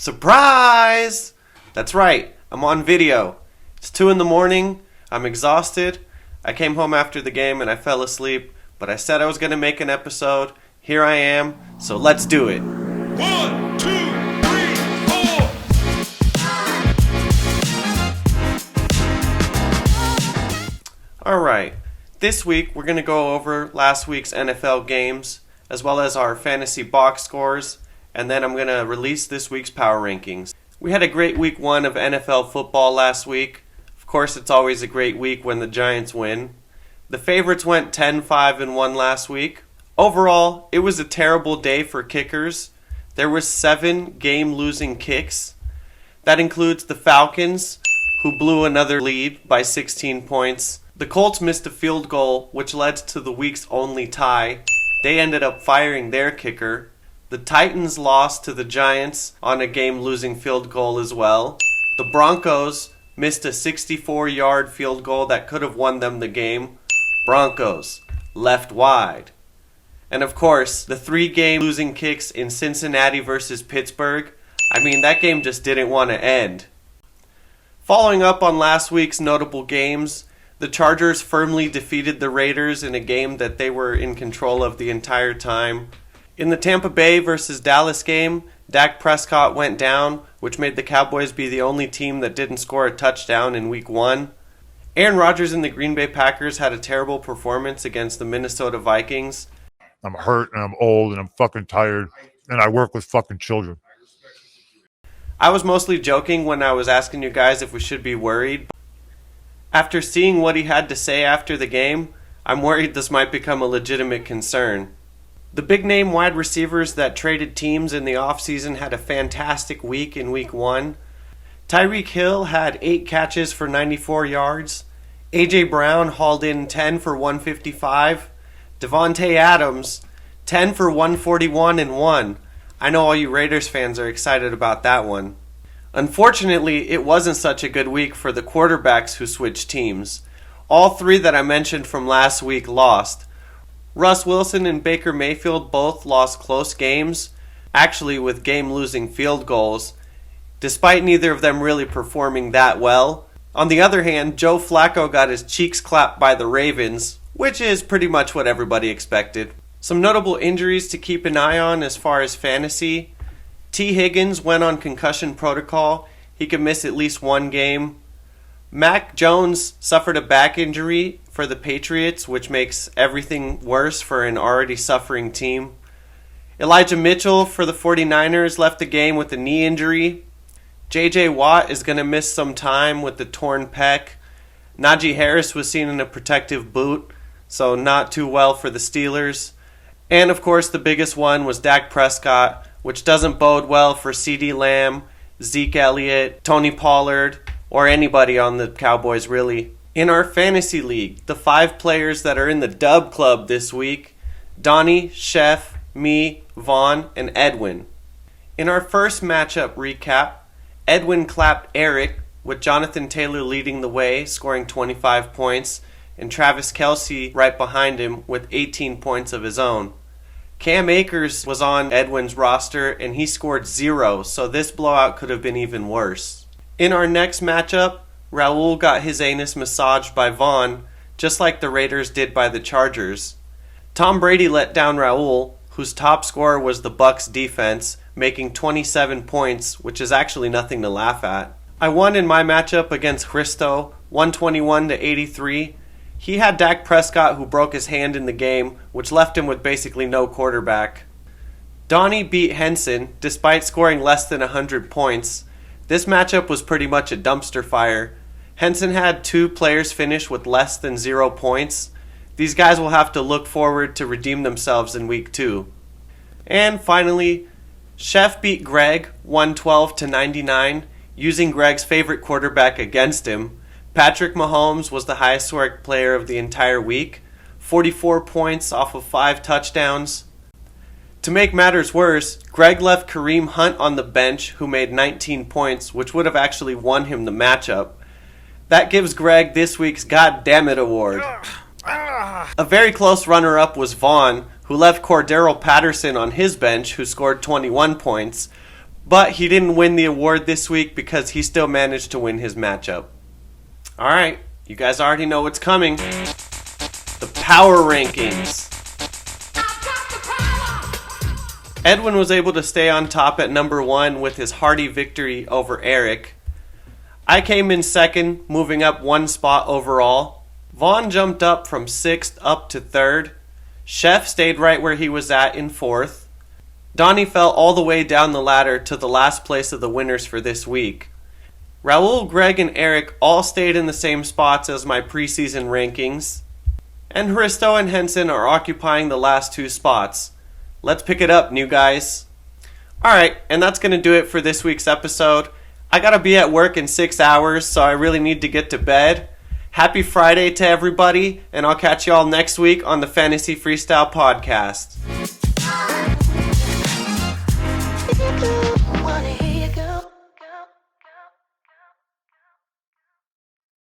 Surprise! That's right, I'm on video. It's 2 in the morning, I'm exhausted. I came home after the game and I fell asleep, but I said I was going to make an episode. Here I am, so let's do it. 1, 2, 3, 4. Alright, this week we're going to go over last week's NFL games, as well as our fantasy box scores, and then I'm going to release this week's power rankings. We had a great week 1 of NFL football last week. Of course, it's always a great week when the Giants win. The favorites went 10-5-1 last week. Overall, it was a terrible day for kickers. There were 7 game-losing kicks. That includes the Falcons, who blew another lead by 16 points. The Colts missed a field goal, which led to the week's only tie. They ended up firing their kicker. The Titans lost to the Giants on a game-losing field goal as well. The Broncos missed a 64-yard field goal that could have won them the game. Broncos left wide. And of course, the 3 game-losing kicks in Cincinnati versus Pittsburgh. I mean, that game just didn't want to end. Following up on last week's notable games, the Chargers firmly defeated the Raiders in a game that they were in control of the entire time. In the Tampa Bay versus Dallas game, Dak Prescott went down, which made the Cowboys be the only team that didn't score a touchdown in week 1. Aaron Rodgers and the Green Bay Packers had a terrible performance against the Minnesota Vikings. I'm hurt and I'm old and I'm fucking tired and I work with fucking children. I was mostly joking when I was asking you guys if we should be worried. After seeing what he had to say after the game, I'm worried this might become a legitimate concern. The big-name wide receivers that traded teams in the offseason had a fantastic week in week 1. Tyreek Hill had 8 catches for 94 yards. A.J. Brown hauled in 10 for 155. Devontae Adams, 10 for 141 and 1. I know all you Raiders fans are excited about that one. Unfortunately, it wasn't such a good week for the quarterbacks who switched teams. All 3 that I mentioned from last week lost. Russ Wilson and Baker Mayfield both lost close games, actually with game-losing field goals, despite neither of them really performing that well. On the other hand, Joe Flacco got his cheeks clapped by the Ravens, which is pretty much what everybody expected. Some notable injuries to keep an eye on as far as fantasy. T. Higgins went on concussion protocol. He could miss at least 1 game. Mac Jones suffered a back injury for the Patriots, which makes everything worse for an already suffering team. Elijah Mitchell for the 49ers left the game with a knee injury. J.J. Watt is going to miss some time with the torn pec. Najee Harris was seen in a protective boot, so not too well for the Steelers. And of course the biggest one was Dak Prescott, which doesn't bode well for CeeDee Lamb, Zeke Elliott, Tony Pollard, or anybody on the Cowboys really. In our fantasy league, the 5 players that are in the dub club this week, Donnie, Chef, me, Vaughn, and Edwin. In our first matchup recap, Edwin clapped Eric, with Jonathan Taylor leading the way, scoring 25 points, and Travis Kelce right behind him with 18 points of his own. Cam Akers was on Edwin's roster, and he scored 0, so this blowout could have been even worse. In our next matchup, Raul got his anus massaged by Vaughn, just like the Raiders did by the Chargers. Tom Brady let down Raul, whose top scorer was the Bucks defense, making 27 points, which is actually nothing to laugh at. I won in my matchup against Christo, 121-83. He had Dak Prescott, who broke his hand in the game, which left him with basically no quarterback. Donnie beat Henson, despite scoring less than 100 points. This matchup was pretty much a dumpster fire. Henson had 2 players finish with less than 0 points. These guys will have to look forward to redeem themselves in week 2. And finally, Chef beat Greg 112-99, using Greg's favorite quarterback against him. Patrick Mahomes was the highest scoring player of the entire week, 44 points off of 5 touchdowns. To make matters worse, Greg left Kareem Hunt on the bench, who made 19 points, which would have actually won him the matchup. That gives Greg this week's Goddammit award. A very close runner-up was Vaughn, who left Cordero Patterson on his bench, who scored 21 points. But he didn't win the award this week because he still managed to win his matchup. Alright, you guys already know what's coming. The power rankings. Edwin was able to stay on top at number 1 with his hearty victory over Eric. I came in second, moving up 1 spot overall. Vaughn jumped up from 6th up to 3rd. Chef stayed right where he was at in 4th. Donnie fell all the way down the ladder to the last place of the winners for this week. Raul, Greg, and Eric all stayed in the same spots as my preseason rankings. And Hristo and Henson are occupying the last 2 spots. Let's pick it up, new guys. Alright, and that's going to do it for this week's episode. I gotta be at work in 6 hours, so I really need to get to bed. Happy Friday to everybody, and I'll catch y'all next week on the Fantasy Freestyle Podcast.